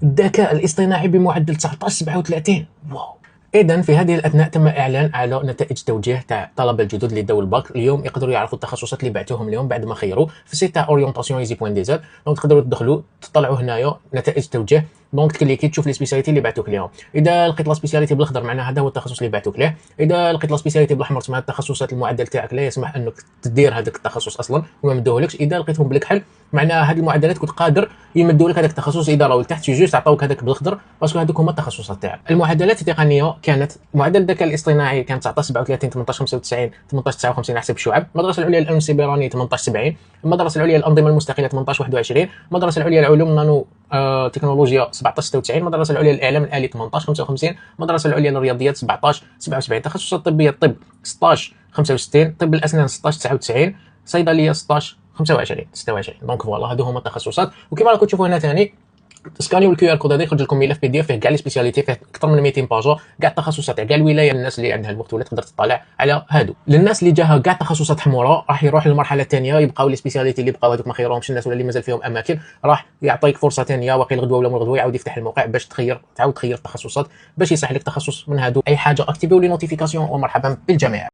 الذكاء الاصطناعي بمعدل 1937. واو. اذا في هذه الاثناء تم اعلان على نتائج توجيه تاع الطلبه الجدد اللي داو الباك. اليوم يقدروا يعرفوا التخصصات اللي بعثوهم اليوم بعد ما خيروا في السيت تاع اورينتاسيون ايزي بوين دي زاد. دونك تقدروا تدخلوا تطلعوا هنايا نتائج توجيه. دونك تكليكي تشوف لي سبيسياليتي اللي بعثوك اليوم. اذا لقيت لا سبيسياليتي بالاخضر معناها هذا هو التخصص اللي بعثوك ليه. اذا لقيت لا سبيسياليتي بالاحمر مع التخصصات المعدل تاعك لا يسمح انك تدير هذاك التخصص اصلا وما مدوهلكش. اذا لقيتهم بالكحل معناها هذه المعدلات كنت قادر يمدوا لك هذاك التخصص. اذا راهو لتحت شي جوست عطاوك هذاك بالاخضر باسكو هذوك هما التخصصات تاعك. المعدلات التقنيه كانت معدل الذكاء الاصطناعي كان 19 37 18 95 18 59 على حسب الشعب. المدرسه العليا للعلوم السيبراني 18 70. المدرسه العليا للانظمه المستقله 18 21. المدرسه العليا للعلوم النانو تكنولوجيا 17 96. المدرسه العليا للاعلام الالي 18 55. المدرسه العليا للرياضيات 17 77. التخصصات الطبيه الطب 16 65. طب الاسنان 16 99. صيدليه 16 25 26. دونك فوالا هادو هما التخصصات. وكما راكم تشوفوا هنا ثاني سكانيو الكيو ار كود هذا يخرج لكم ملف بي دي اف فيه كاع لي سبيسياليتي، فيه اكثر من 200 باجا كاع التخصصات تاع كاع الولايه. الناس اللي عندها الوقت ولا تقدر تطلع على هادو. للناس اللي جاها كاع تخصصات حمراء راح يروح للمرحله الثانيه، يبقاو لي سبيسياليتي اللي بقاو هذوك ما خيروهمش الناس ولا اللي مازال فيهم اماكن، راح يعطيك فرصه ثانيه واقيل غدوه ولا من غدوه يعاود يفتح الموقع باش تعاود تخير التخصصات باش يصح لك تخصص من هادو. اي حاجه اكتيفيو لي نوتيفيكاسيون ومرحبا بالجميع.